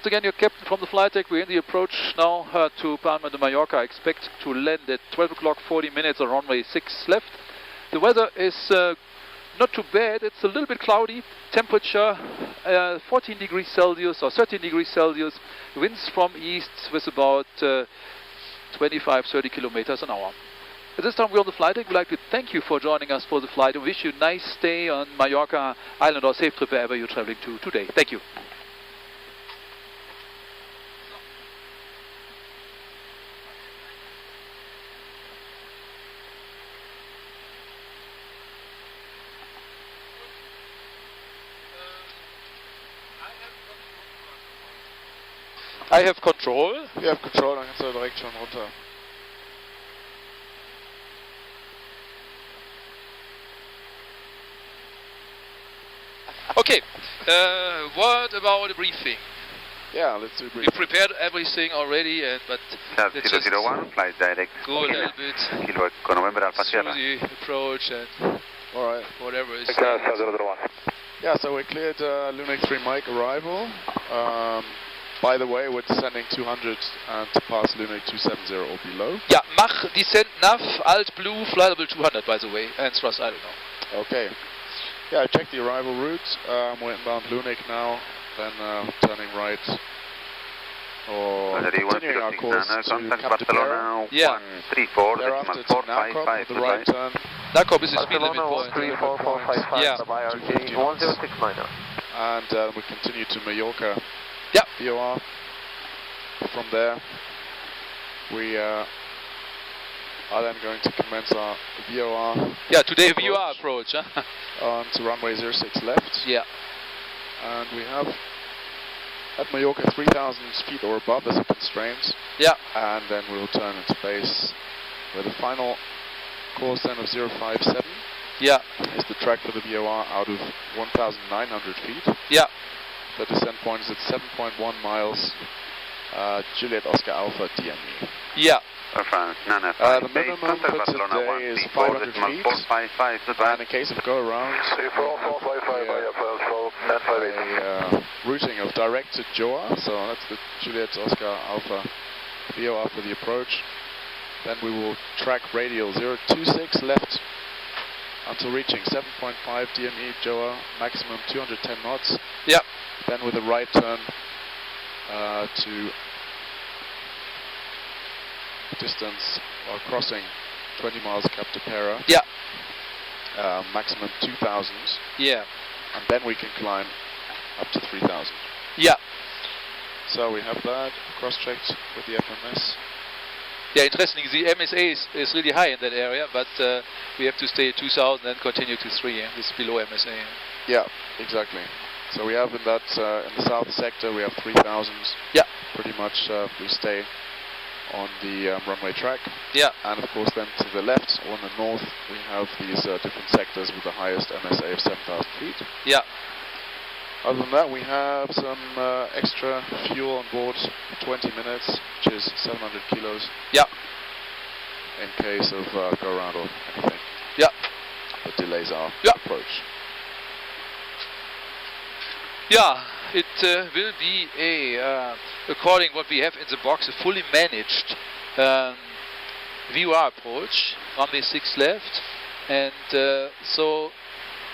Once again, your captain from the flight deck. We're in the approach now to Palma de Mallorca. I expect to land at 12 o'clock 40 minutes on runway 6 left. The weather is not too bad. It's a little bit cloudy. Temperature 14 degrees Celsius or 13 degrees Celsius. Winds from east with about 25-30 kilometers an hour. At this time we're on the flight deck. We'd like to thank you for joining us for the flight and wish you a nice stay on Mallorca Island or safe trip wherever you're traveling to today. Thank you. I have control. Wir haben Control, dann kannst du direkt schon runter. Okay, what about the briefing? Yeah, let's do a briefing. We prepared everything already, but let's just 001, flight direct. Go a little bit Kilo Echo November Alpha through Sierra. the approach and Alright. whatever is Yeah, so we cleared Lunix 3 Mike arrival. By the way, we're descending 200 and to pass Lunix 270 or below. Yeah, Mach descent nav, alt blue, flight level 200 by the way, and thrust I don't know. Okay. Yeah, I checked the arrival route. We're inbound Lunix now, then turning right. Or continuing our course to Barcelona, yeah. 134, thereafter to 455, Nacop with the right turn. Nacop is the speed limit point. 134.55 Yeah. RG 106 minor. And we continue to Mallorca. Yeah. VOR. From there, we are then going to commence our VOR. Yeah, today VOR approach, huh? On to runway 06 left. Yeah. And we have at Mallorca 3,000 feet or above as a constraint. Yeah. And then we'll turn into base with a final course then of 057. Yeah. Is the track for the VOR out of 1,900 feet. Yeah. The descent point is at 7.1 miles. Juliet Oscar Alpha DME. Yeah. The minimum for today is 500 feet. And in case of go around, a routing of direct to Joa. So that's the Juliet Oscar Alpha VOR for the approach. Then we will track radial 026 left until reaching 7.5 DME Joa, maximum 210 knots. Yeah. Then with a right turn to distance or crossing 20 miles Cap de Pera. Yeah. Maximum 2,000. Yeah. And then we can climb up to 3,000. Yeah. So we have that cross-checked with the FMS. Yeah, interesting. The MSA is really high in that area, but we have to stay at 2,000 and continue to 3. It's below MSA. Yeah, exactly. So we have in that in the south sector we have 3,000. Yeah. Pretty much we stay on the runway track. Yeah. And of course then to the left or on the north we have these different sectors with the highest MSA of 7,000 feet. Yeah. Other than that we have some extra fuel on board for 20 minutes, which is 700 kilos. Yeah. In case of go around or anything. Yeah. That delays our approach. Yeah, it will be a, according what we have in the box, a fully managed VOR approach, runway 6 left, and so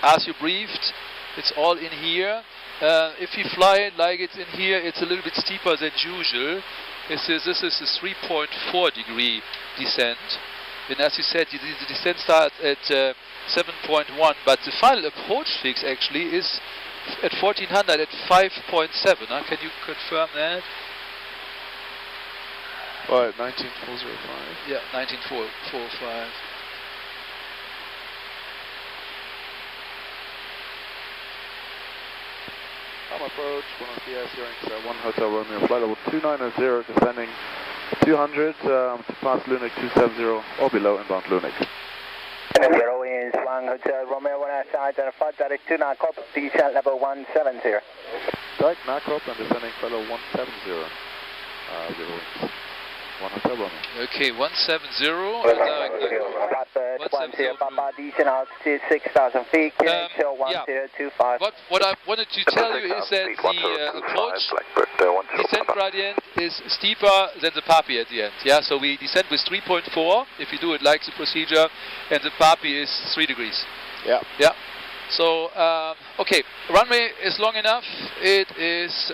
as you briefed, it's all in here. If you fly it like it's in here, it's a little bit steeper than usual. This is a 3.4 degree descent, and as you said, the descent starts at 7.1, but the final approach fix actually is at 1400 at 5.7. Can you confirm that? What, 19405? Yeah, 19445. Approach, Buenos Dias, Eurowings One Hotel Romeo, flight level 2900, descending 200 to pass Lunix 270 or below inbound Lunix. Eurowings One Hotel Romeo, one outside, identified, that is 2 Nacop, descent level 170. Direct Nacop and descending flight level 170, Eurowings. One Hotel Romeo. Okay, 170. Blackbird 10 Papa, decent altitude 6,000 feet, QHL 1025. What I wanted to tell you is that the approach descent gradient is steeper than the PAPI at the end. Yeah, so we descend with 3.4 if you do it like the procedure, and the PAPI is 3 degrees. Yeah. Yeah. So okay, runway is long enough. It is.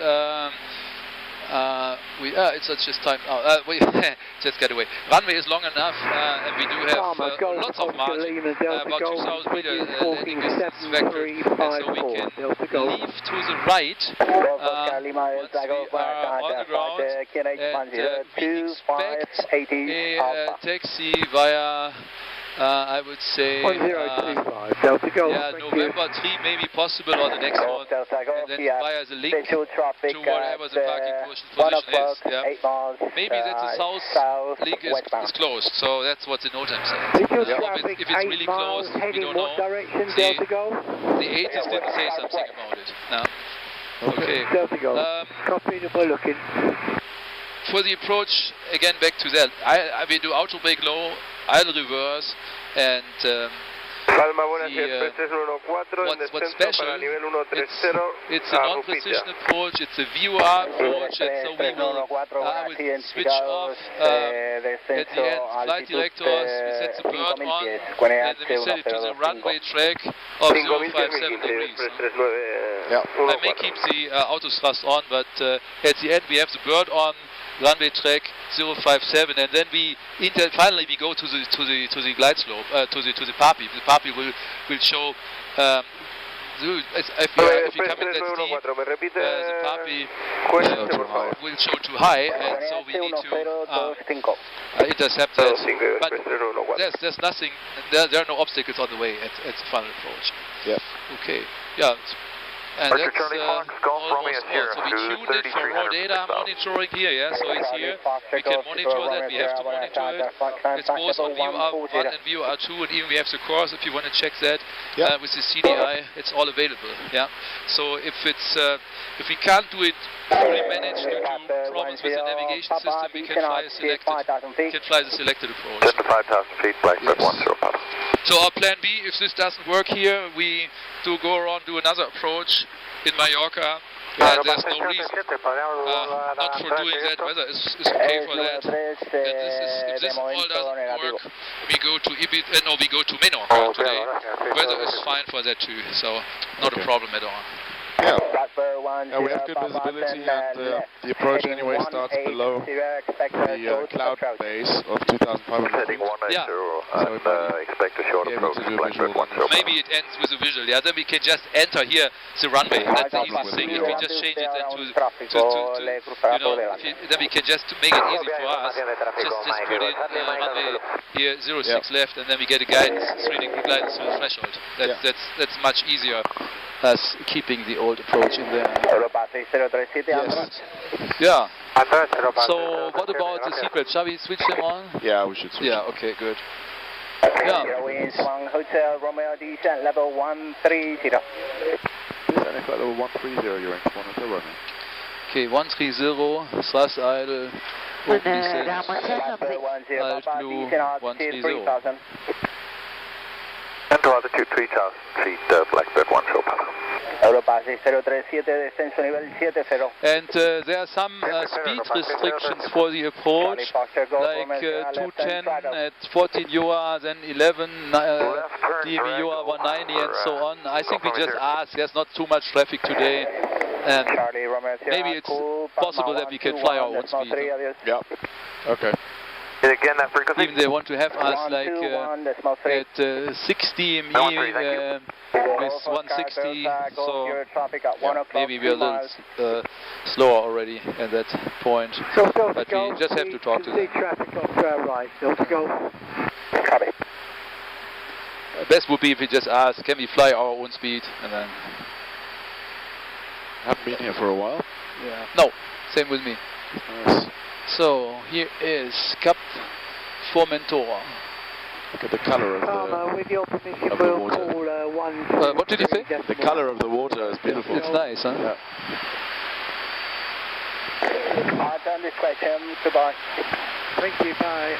It's just time. We just get away. Runway is long enough, and we do have lots of margin, about 2,000 meter landing distance vector, and so we can leave to the right once we are on the ground, and we expect a taxi via. I would say November 3 may be possible, or the next one, and then via the link to whatever the parking position is. Yeah. Maybe that the south link is closed, so that's what the NOTAM says. If it's really closed, we don't know. The ATIS didn't say something about it. No. Okay. For the approach, again back to that, we do auto brake low, idle reverse, and what's special, it's a non-precision approach, it's a VOR approach, and so we will switch off at the end flight directors, we set the bird on, and then we set it to the runway track of 057 degrees. I may keep the auto thrust on, but at the end we have the bird on, runway track 057, and then we finally we go to the glide slope, to the PAPI. The PAPI will show if we come in that steep, the PAPI will show too high, and so we need to intercept that. But there's nothing. There are no obstacles on the way at the final approach. Yeah. Okay. Yeah. And that's almost all. So we tuned it for raw data monitoring here, yeah, so it's here. We can monitor that, we have to monitor it. It's both on VOR1 and VOR2, and even we have the course if you want to check that with the CDI, it's all available, yeah. So if we can't do it fully managed due to problems with the navigation system, we can fly the selected approach. 5,000 feet, Blackbird 10 Papa. So our plan B, if this doesn't work here, we do go around, do another approach in Mallorca. There's no reason not for doing that. Weather is okay for that. And if this all doesn't work, we go to we go to Menorca today. Weather is fine for that too, so not a problem at all. Yeah. We have good visibility, and the approach anyway starts below the cloud base of 2,500 feet. Yeah. So expect a short approach. Maybe it ends with a visual. Yeah, then we can just enter here the runway. That's the easiest thing. If we just change it then then we can just make it easy for us. Just put in runway here 06 left, and then we get a guidance 3 degree guidance to the threshold. That's much easier as keeping the old approach in there. Yes. Yeah. So what about the seatbelt? Shall we switch them on? Yeah, we should switch. Yeah, okay, good. Yeah. Eurowings One Hotel Romeo, descent level 130. Descent level 130, Eurowings One Hotel Romeo. Okay, 130, thrust idle, open descent, alt blue, 130. And to altitude 3,000 feet, Blackbird 10 Papa. And there are some speed restrictions for the approach, like 210 at 14 UR, then 11 DVUR 190 and so on. I think we just ask, there's not too much traffic today, and maybe it's possible that we can fly our own speed. Yeah, okay. Again, that frequency? Even they want to have us like at 60 ME with 160, so maybe we're a little slower already at that point, but we just have to talk to them. Best would be if we just ask, can we fly our own speed, and then... Haven't been here for a while. Yeah. No, same with me. Nice. So here is Cap Formentora. Look at the colour of the water. What did you say? The colour of the water is beautiful. It's nice, huh? Yeah. Discretion, goodbye. Thank you, bye.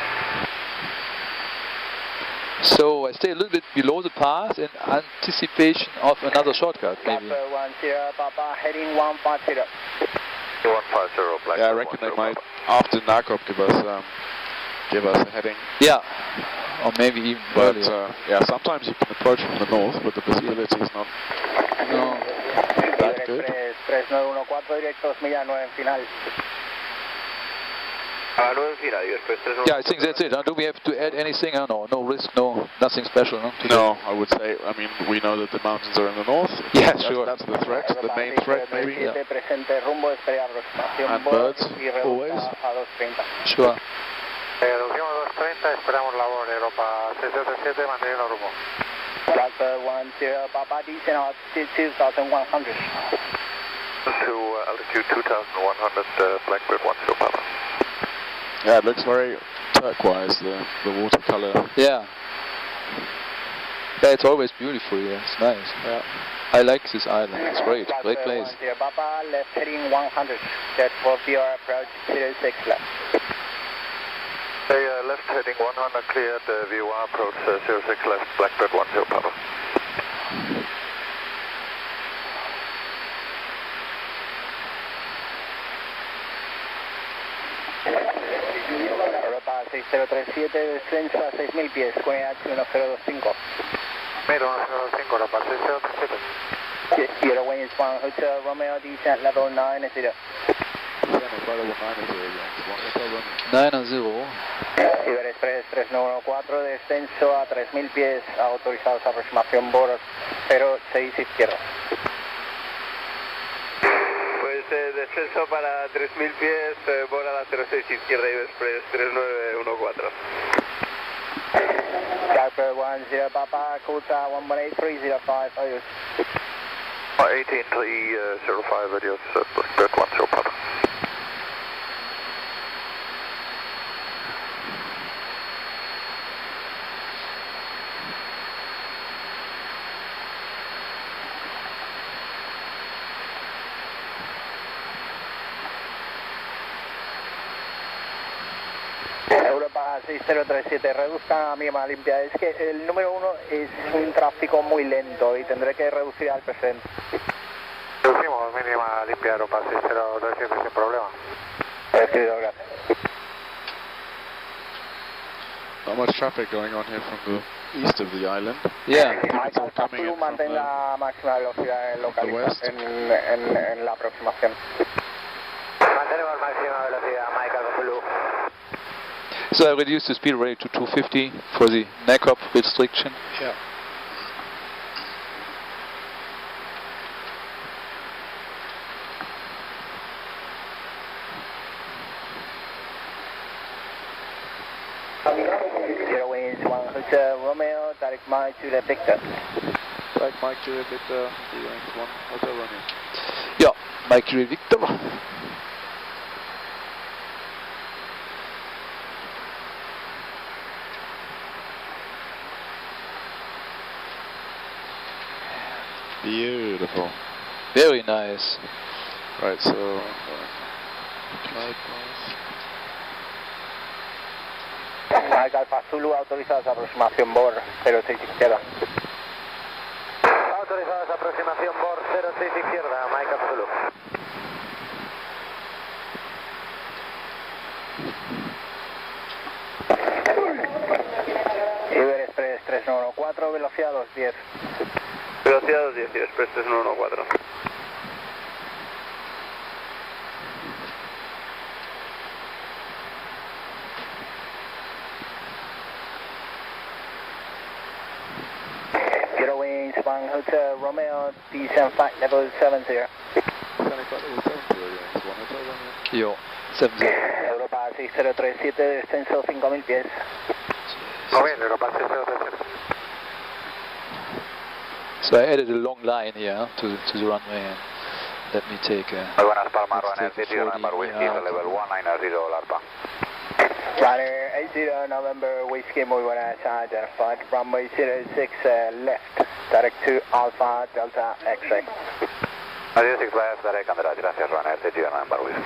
So I stay a little bit below the path in anticipation of another shortcut, maybe. 10 Papa, heading 150. 150, Blackbird. Yeah, I reckon they might, after Nakop, give us a heading. Yeah, or maybe even But earlier. yeah, sometimes you can approach from the north, but the visibility is not that good. 3914 directos, milla 9 en final. Yeah, I think that's it. Do we have to add anything? No risk, nothing special. No, I would say, I mean, we know that the mountains are in the north. Yeah, that's, sure. That's the threat, the main threat maybe. Yeah. And birds, always. Sure. Reducimos 230, esperamos la voz, Europa 677, manteniendo rumbo. Blackbird 10 Papa, descend altitude 2100. To altitude 2100, Blackbird 10 Papa. Yeah, it looks very turquoise, the watercolor. Yeah. Yeah, it's always beautiful here. It's nice. Yeah. I like this island. It's great. Great place. 10 Papa, left heading 100. Jet 4VR approach 06 left. Left heading 100 cleared, V1 approach 06 left, Blackbird 10 Papa. Europa 6037, descenso a 6000 pies, con H1025. 1025, Europa 6037. Eurowings One Hotel Romeo, descent level 90. 9-0. Iber Express 3914, descenso a 3000 pies, autorizados aproximación bord 06 izquierda. Pues descenso para 3000 pies, bord a la 06 izquierda, Iber Express 3914. Blackbird 10 Papa, Kuta 118.305, adios. 18305, adios, Blackbird 10 Papa. Europa 6037, reduzca a mínima limpia. Es que el número 1 es un tráfico muy lento y tendré que reducir al presente. Reducimos mínima limpia, Europa 6037 sin problema. Recibido, gracias. Not much traffic going on here from the east of the island. Yeah. It's all coming in from Mantén la máxima velocidad en la aproximación. Mantenemos máxima velocidad, Michael Zulu. So I reduced the speed rate to 250 for the NACOP restriction. Yeah. Eurowings One Hotel Romeo, direct mile to the Victor. Like Mike Juliet Victor, Eurowings One Hotel Romeo. Yeah, Mike Juliet Victor. Beautiful. Very nice. Right, so glide path. Mike Alfa Zulu, autorizados aproximación bord 06 izquierda. Autorizados aproximación bord 06 izquierda, Mike Alfa Zulu. Iber Express 3914, velocidad 210. Velocidad 210, Express 3114. Eurowings One Hotel Romeo, descent flight level 70. Yo, 70. Europa 6037, descenso 5000 pies. Muy bien, Europa 6037. So I added a long line here to the runway. And let me take a... Muy buenas, Palma, runner take a 80 November 40, Whiskey, level 190 LARPA. Runner 80 November Whiskey, muy buenas, identified. Runway 06 left, direct to Alpha Delta X-ray. 06 left, direct and right, gracias, runner 80 November Whiskey.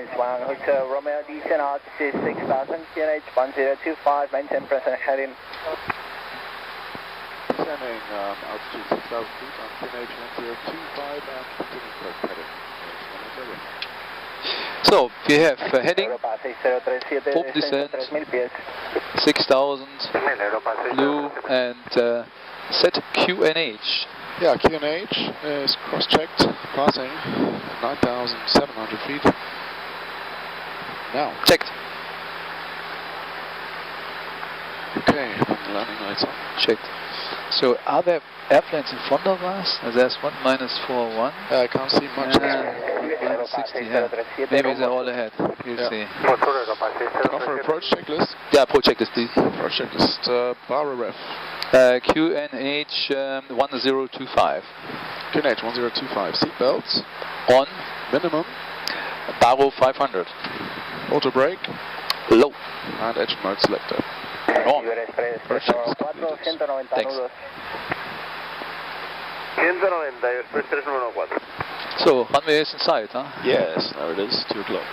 Eurowings One Hotel Romeo, descent altitude 6000, QNH 1025, maintain present heading. Descending altitude 6,000 feet on QNH 1025 and continuing correct heading. So we have heading, open descent, 6000, blue, and set QNH. Yeah, QNH is cross-checked, passing 9,700 feet. Now. Checked. Okay, landing lights on. Checked. So are there airplanes in front of us? There's one -41. I can't see much. -60, yeah. Maybe they're all ahead. You'll see. Offer approach checklist. Yeah, approach checklist, please. Approach checklist, Barra ref. QNH 1025. QNH 1025. Seatbelts. On. Minimum. Baro 500. Auto brake. Low. And engine mode selector. On. Approach checklist completed. Thanks. 190 y Express 3114. So, runway is in sight, huh? Yes, there it is, 2 o'clock.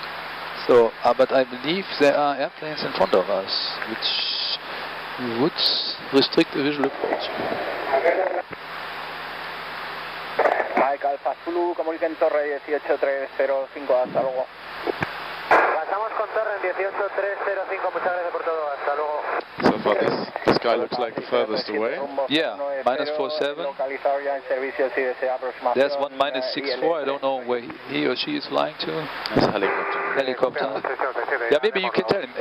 So, but I believe there are airplanes in front of us, which would restrict the visual approach. Mike Alfa Zulu, comuniquen Torre 18305, hasta luego. Pasamos con Torre 18305, muchas gracias por todo, hasta luego. So far this guy looks like the furthest away. Yeah, -47. There's one -64, I don't know where he or she is flying to. That's a helicopter. Helicopter. Yeah, maybe you can tell him,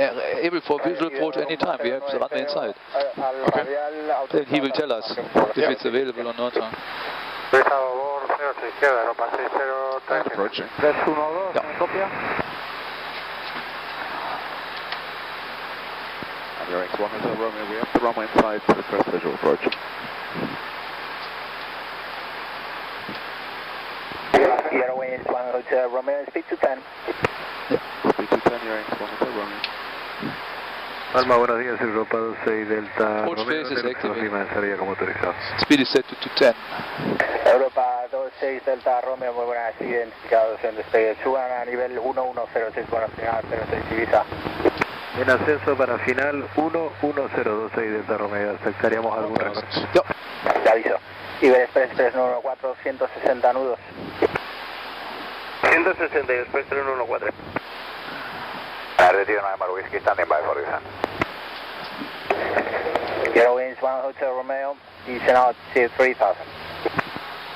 able for visual approach anytime, we have the runway inside. Okay. Then he will tell us if it's available or not. And approaching. Yeah. And Eurowings One Hotel Romeo, we have the runway inside to request visual approach. Eurowings One Hotel Romeo, speed to 10. Speed to 10, Eurowings One Hotel Romeo. Palma, buenos días, Europa 26 Delta Approach Romeo, phase is activated. de salida como autorizado. Speed is set to 10. Europa 26 Delta Romeo, muy buenas, identificados en despegue. Suban a nivel 1106, buenas, final 06 Ibiza. En ascenso para final 11026 Delta Romeo, aceptaríamos algún recorte. Yo. Te aviso. Iberexpress 314, 160 nudos. 160 y Express 3114. Retiro November Whiskey, standing by for descent. Eurowings One Hotel Romeo, descent altitude 3000.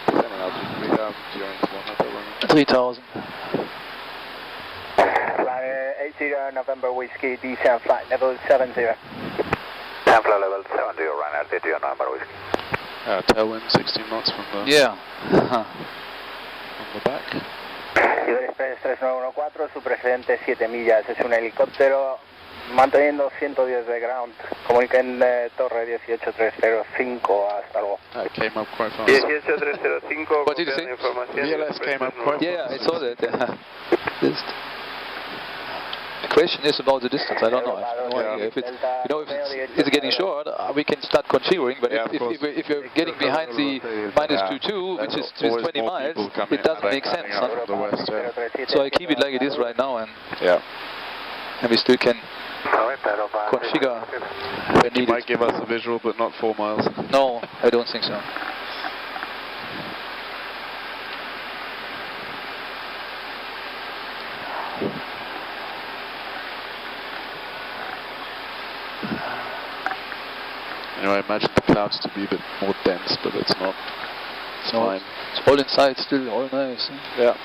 Descending altitude 3000, Eurowings One Hotel Romeo. 3000. Runner 80 November Whiskey, descent flight level 70. Descent flight level 70, runner 80 November Whiskey. Tailwind 16 knots from the, Yeah. from the back. Iberexpress 3914, su precedente 7 millas, es un helicóptero manteniendo 110 de ground. Comuniquen Torre 18305, hasta luego. Came up quite fast. 18305, What did you say? VLS came up quite Yeah, fast. I saw that. The question is about the distance. I don't know. I have no idea. If it's, you know, if it's getting short, we can start configuring. But Yeah, if you're getting behind the -22, which is 20 miles, it doesn't make sense. Out from the west, yeah. So I keep it like it is right now, and we still can configure when He needed. might give us a visual, but not 4 miles. No, I don't think so. You know, I imagine the clouds to be a bit more dense, but it's not. It's No, fine. it's all inside still, all nice. Yeah.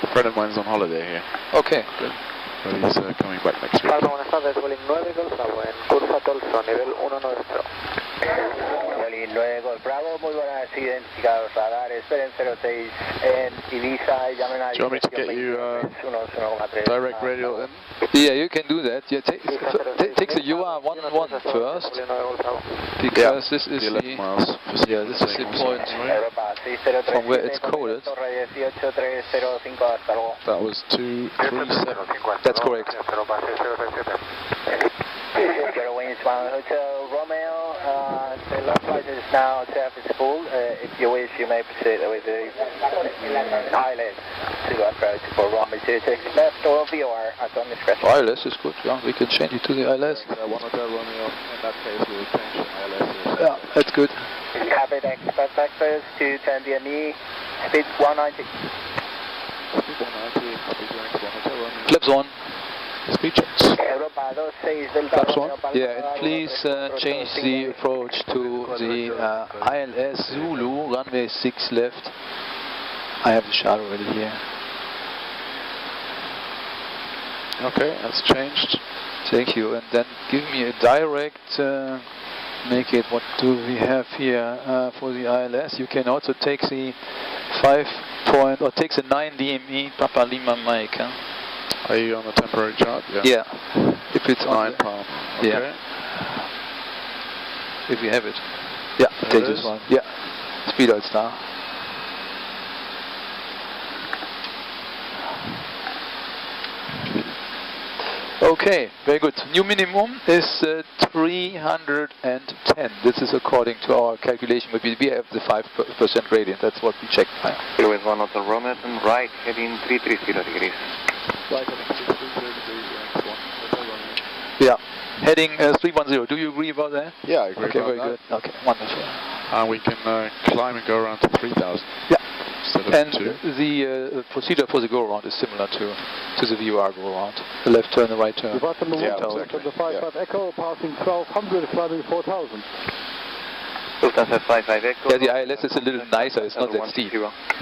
A friend of mine's on holiday here, Okay, good. but he's coming back next week. Palma, buenas tardes, Vueling 9 Golf Bravo, en curva Tolson, nivel 190. Vueling 9 Golf Bravo, muy buenas, identificados radar, esperen 06 en Ibiza, llamen a Do you want me to get you direct radial in? Yeah, you can do that. Yeah, take the UR11 first, because this is 11 miles. yeah, this is the point. Europa from where it's coded. That was 237. That's correct. Eurowings One Hotel Romeo, the last flight is now serviceable. If you wish, you may proceed with the island to approach for runway 06 left or VR at your discretion. ILS is good, yeah, we can change it to the ILS. One Hotel Romeo, in that case we will change to ILS. Yeah, that's good. Cockpit expert breakfast to 10 PMI, speed 190. Speed 190, copy Eurowings One Hotel Romeo. Flaps on. Speed checks. Flaps on. Yeah, and please change the approach to the ILS Zulu, runway 6 left. I have the chart already here. Okay, that's changed. Thank you. And then give me a direct, make it, what do we have here for the ILS? You can also take the 9 DME Papa Lima Mike. Huh? Are you on the temporary chart? Yeah. Yeah. If it's 9 on Palm. Okay. Yeah. If we have it. Yeah, There take it this is. one. Yeah. Speed out star. Okay, very good. New minimum is 310. This is according to our calculation, but we have the 5% gradient. That's what we checked. Eurowings One Hotel Romeo, and right heading 330 degrees. Right heading 330 degrees, Eurowings One Hotel Romeo. Yeah, heading 310. Do you agree about that? Yeah, I agree. Okay, about very that. good. Okay, wonderful. And we can climb and go around to 3,000. Yeah. Instead of And 2. the procedure for the go-around is similar to the VR go-around. The left turn, the right turn. Yeah, exactly. The 55 Echo passing 1200, climbing 4000. Lufthansa 55 Echo. Yeah, the ILS is a little nicer, it's not that steep.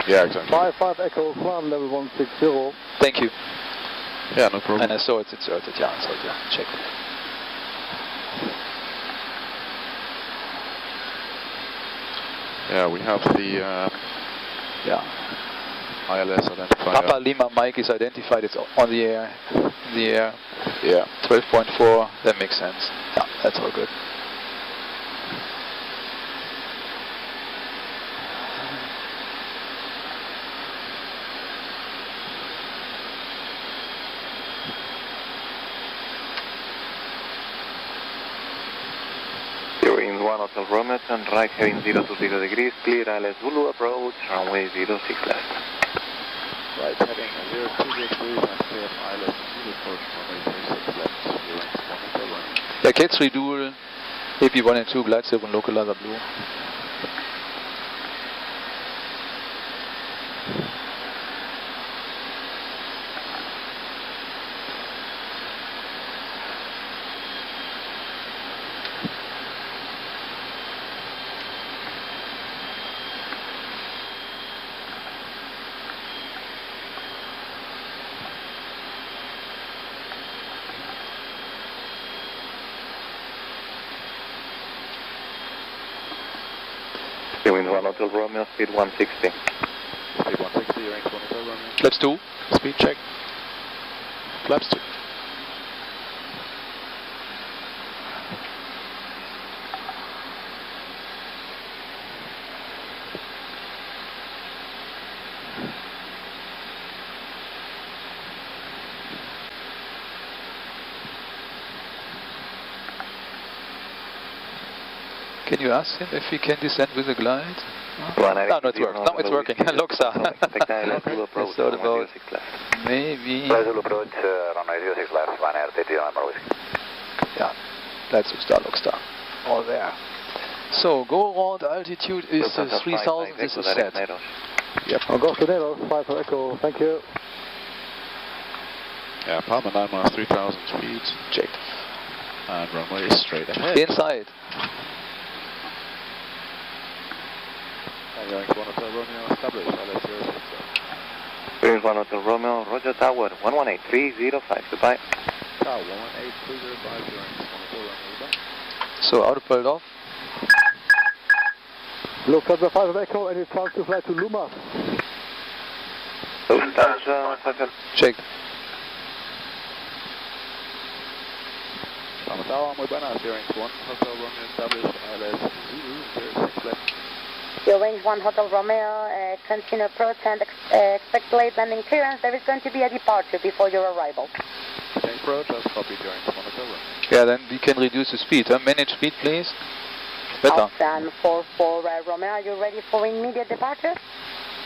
Yeah, exactly. 55 Echo, climb level 160. Thank you. Yeah, no problem. And I saw it's inserted, yeah, so yeah, check it. Yeah, we have the ILS identifier. Papa Lima Mike is identified, it's on the air. In the air. Yeah. 12.4, that makes sense. Yeah, that's all good. Eurowings One Hotel Romeo, and right heading 020 degrees, clear ILS Zulu approach, runway 06 left. Right heading 020 degrees and clear ILS Zulu approach, runway 06 left. Eurowings One Hotel Romeo. Yeah, K3 dual, AP1 and 2, glide silver and localizer blue. Eurowings One Hotel Romeo, speed 160. Speed 160, Eurowings One Hotel Romeo. Flaps 2. Speed check. Flaps 2. Can you ask him if he can descend with a glide? No, no, it's working. Now it's working. Loxa. It's thought about maybe. Zulu approach, runway 06 left, 1 air, 30 number whiskey. Yeah, that's Lockstar. All there. So, go around altitude is 3000. This is set. Yep. Augusta Nero, 5 Echo, thank you. Yeah, Palma 9 miles, 3,000 feet. Checked. And runway is straight ahead. Inside. Eurowings One Hotel Romeo, established, ILS 06. Eurowings One Hotel Romeo, Roger Tower, 118305, goodbye. Tower 118305, Eurowings One Hotel Romeo, goodbye. So, autopilot off. Lufthansa 5 Echo, any chance to fly to Luma? Lufthansa 5 Checked. Palma Tower, muy buenas, Eurowings One Hotel Romeo, established, ILS Zulu 06 left. Eurowings One Hotel Romeo, continue approach and expect late landing clearance. There is going to be a departure before your arrival. Okay, approach, as copied, going to One Hotel Romeo. Yeah, then we can reduce the speed. Manage speed, please. Better. Awesome. 44 Romeo, are you ready for immediate departure?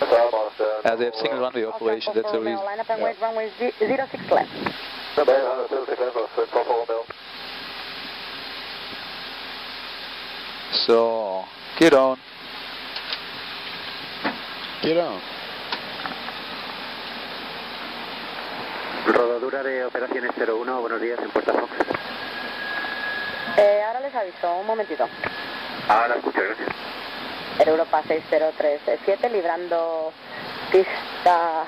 They have single runway operation, that's the reason. Line up and wait, runway 06 left. So, get on. Get on. Rodadura de operaciones 01, buenos días, en Puerta Fox. Ahora les aviso, un momentito. Ahora escucho, gracias. Europa 6037, librando pista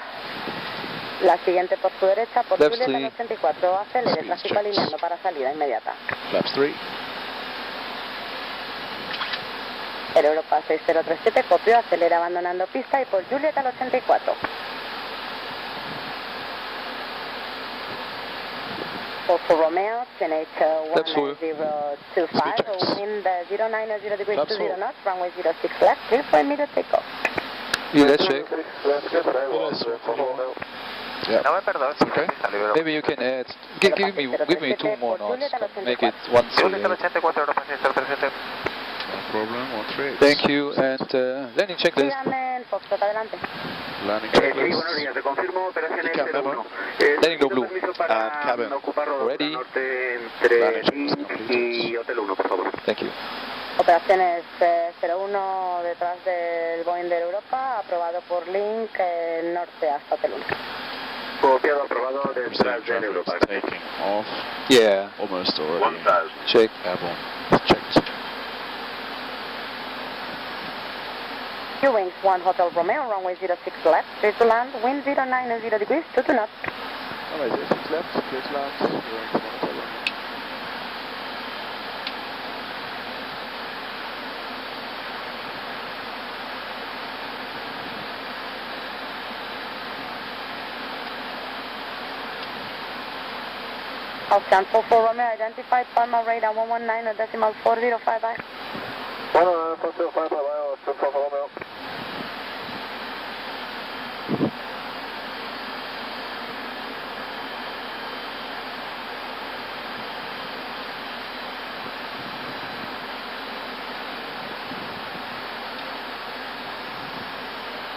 la siguiente por su derecha, por Left Julieta 84, acelere, Speed tráfico checks. alineando para salida inmediata. Flaps 3. Europa 6037, copio, acelera abandonando pista y por Julieta 84. For Romeo, QNH Flaps full. 1025, wind 090 degrees Flaps to 0 full. knots, runway 06 left, clear for immediate takeoff. Yeah, let's check. Yeah. No me perdones, Okay. Maybe you can add. Give me 2 more knots. Make it 138. 84, Europa 637. No problem, 138. Thank you, and landing checklist. Síganme, Foxtrot, adelante. Landing Sí, checklist. buenos días, te confirmo operaciones Decam 01. memo. Landing no blue. Permiso para Cabin. ocupar rodadura Ready. norte entre Landing checklist Link completed. y Hotel 1, por favor. Thank you. Operaciones 01 detrás del Boeing de Europa, aprobado por Link, norte hasta Hotel 1. Copiado, aprobado detrás Reserve de traffic Europa. is taking off. Yeah, Almost already. check. Airborne. It's checked. Eurowings One Hotel Romeo, runway 06 left, clear to land, wind 090 degrees, 22 knots. Alright, 06 left, clear to land. Going to One Hotel Romeo. Ocean 44 Romeo, identified Palma radar 119 or decimal 4055. 4055, Romeo.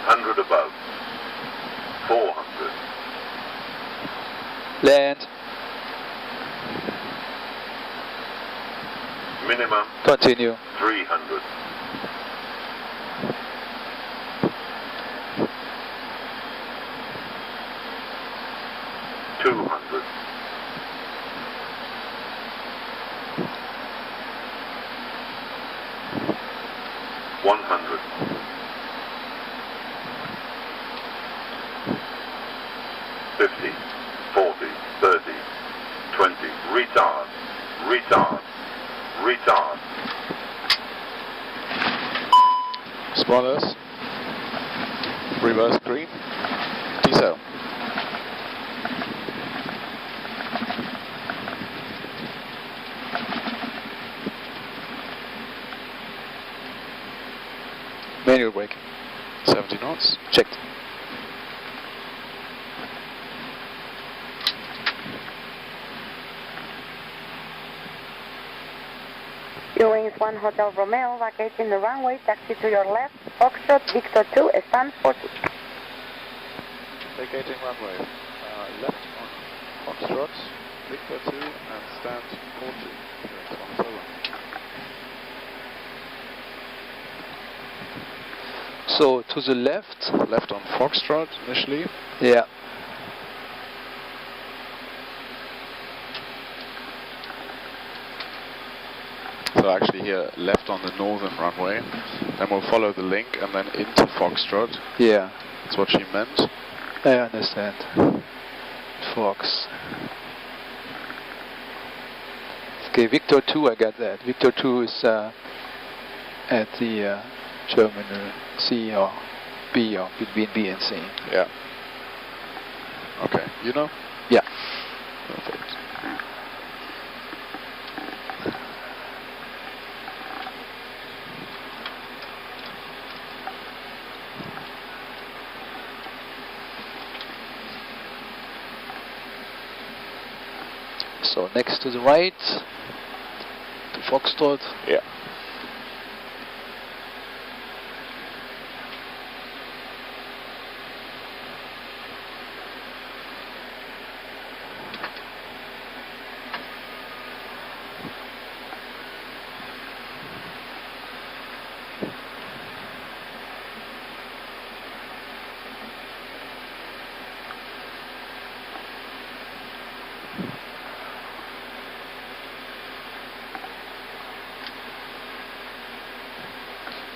100 above. 400. Land. Minimum Continue. 300. $200. $100. $50, $40, $30, $20. Retard. Retard. Retard. Spoilers. Reverse green. Diesel. Manual brake. 70 knots. Checked. Eurowings One Hotel Romeo, vacating the runway, taxi to your left, Foxtrot Victor 2, stand 40. Vacating runway. Left on Foxtrot, Victor 2 and stand 40. Eurowings One Hotel Romeo. So to the left. Left on Foxtrot initially. Yeah. So actually here, left on the northern runway. Then we'll follow the link and then into Foxtrot. Yeah. That's what she meant. I understand. Fox. Okay, Victor 2, I got that. Victor 2 is at the terminal C or B or between B and C. Yeah. Okay, you know? Yeah. Perfect. So next to the right, to Foxtrot. Yeah.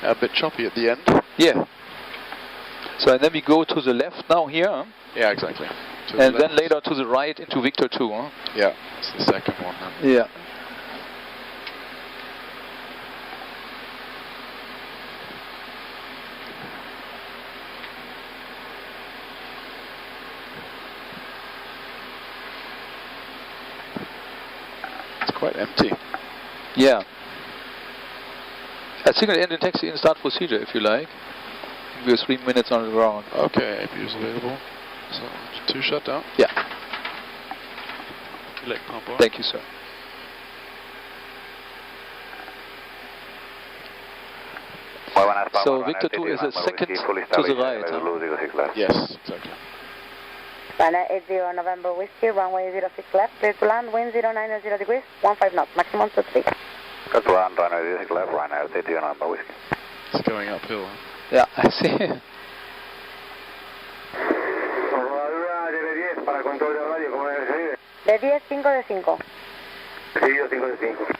A bit choppy at the end. Yeah. So and then we go to the left now here. Huh? Yeah, exactly. And then later to the right into Victor 2. Huh? Yeah, it's the second one now. Yeah. It's quite empty. Yeah. A single engine taxi in start procedure if you like. We have 3 minutes on the ground. Okay, APU is available. So, 2 shutdown. Yeah. Leg pump on. Thank you, sir. So Victor 2 is a second to the right. Huh? Yes, exactly. Ryanair 80 November Whiskey, runway 06 left, clear to land, wind 090 degrees, 15 knots, maximum 23. Clear to land, runway 06 left, Ryanair 80 November Whiskey. It's going uphill. Huh? Yeah, I see. De 10, 5 de 5. Seguido 5 de 5.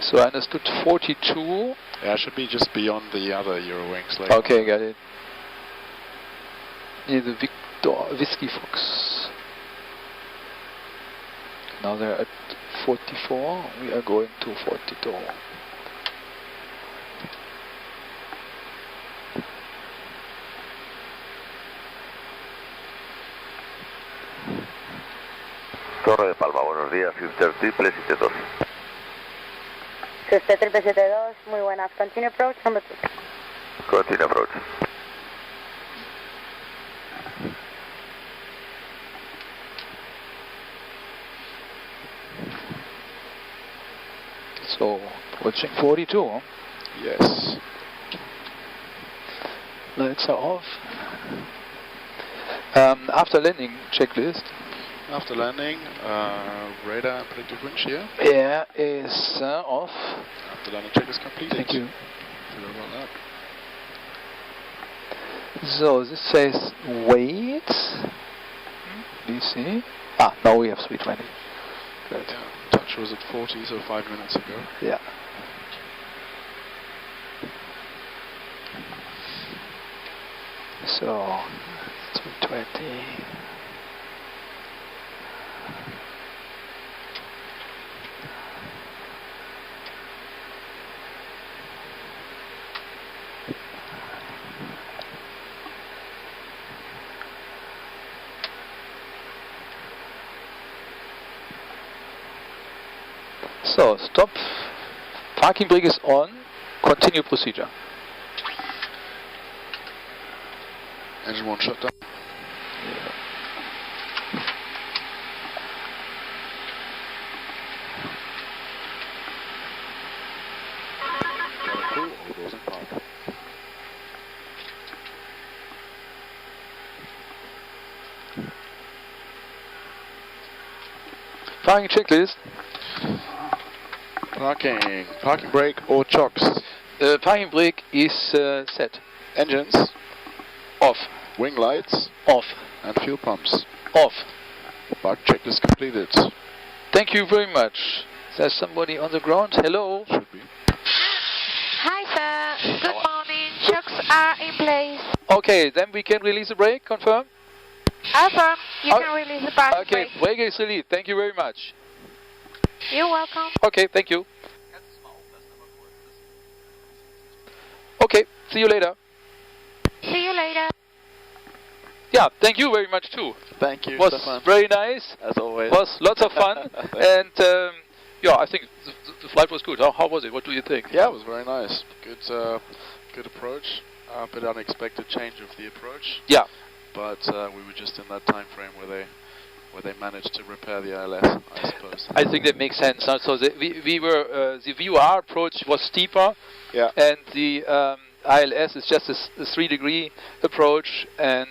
So I understood 42. Yeah, it should be just beyond the other Eurowings. Like Okay, got it. Near the Victor Whiskey Fox. Now they're at 44. We are going to 42. Torre de Palma, buenos días, Sister Triple 72. Sister Triple 72, muy buenas. Continue approach, number 2. Continue approach. So approaching 42. Huh? yes. Lights are off. After landing checklist. After landing, radar and predicted wind shear. Air is off. After landing check is completed. Thank you. Sorry about that. So this says wait. DC. Ah, now we have 320. Good. Yeah, touch was at 40, so 5 minutes ago. Yeah. So 320. So, stop. Parking brake is on. Continue procedure. Engine 1 shut down. Parking checklist. Parking brake or chocks. Parking brake is set. Engines Off. wing lights Off. and fuel pumps. Off. Park check is completed. Thank you very much. There's somebody on the ground. Hello. Should be. Hi sir, good morning. Chocks are in place. Okay, then we can release the brake. Confirm. Affirm, you can release the parking Okay, brake. brake is released. Thank you very much. You're welcome. Okay, thank you. Okay, see you later. See you later. Yeah, thank you very much too. Thank you, Was Stefan. very nice. As always. Was lots of fun. And yeah, I think the flight was good. How was it? What do you think? Yeah, it was very nice. Good approach. A bit unexpected change of the approach. Yeah. but we were just in that time frame where they managed to repair the ILS, I suppose. I think that makes sense. So the VOR approach was steeper, yeah, and the ILS is just a 3-degree approach, and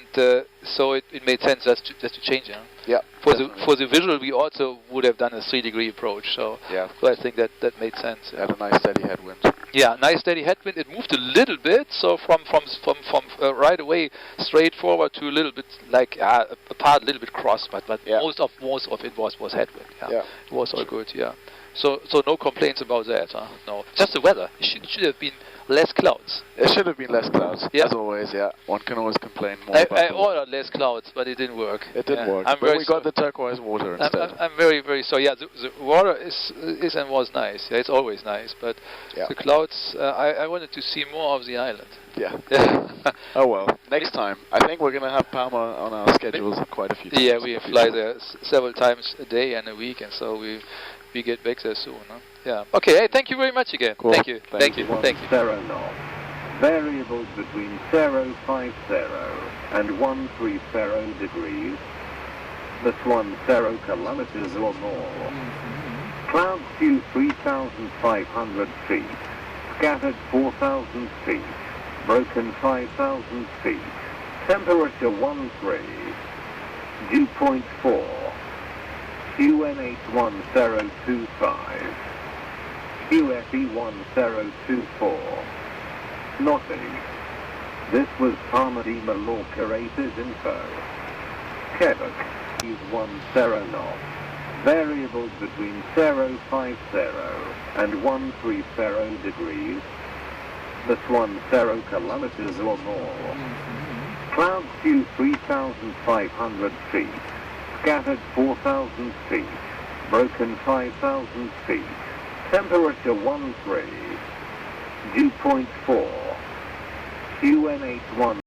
so it made sense just to change it. Yeah. For the visual, we also would have done a 3-degree approach. So yeah, so I think that made sense. Had a nice steady headwind. Yeah, nice steady headwind. It moved a little bit, so from right away straight forward to a little bit like apart, a little bit cross, but yeah. most of it was headwind. Yeah. It was all good. Yeah. So no complaints about that. No, just the weather. It should have been less clouds. It should have been less clouds, yeah. As always, yeah. One can always complain more I ordered less clouds, but it didn't work. It didn't work, but we got the turquoise water instead. I'm very, very sorry. Yeah, the water is and was nice. Yeah, it's always nice, but the clouds, I wanted to see more of the island. Yeah. Oh well, next time. I think we're going to have Palma on our schedules quite a few times. Yeah, we fly there several times a day and a week, and so we get back there soon. Huh? Yeah. Okay, hey, thank you very much again. Cool. Thank you. Thank you. Zero knob. Variables between 050 and 130 degrees. +10 kilometers or more. Cloud view 3,500 feet. Scattered 4,000 feet. Broken 5,000 feet. Temperature 13. Dew point 4. QNH1025. QFE1024. Nothing. This was Palma de Mallorca ATIS info. Quebec, 10 knob. Variables between 050 and 130 degrees. +10 kilometers or more. Cloud view 3,500 feet. Scattered 4,000 feet. Broken 5,000 feet. Temperature 13. Dew point 4. QNH1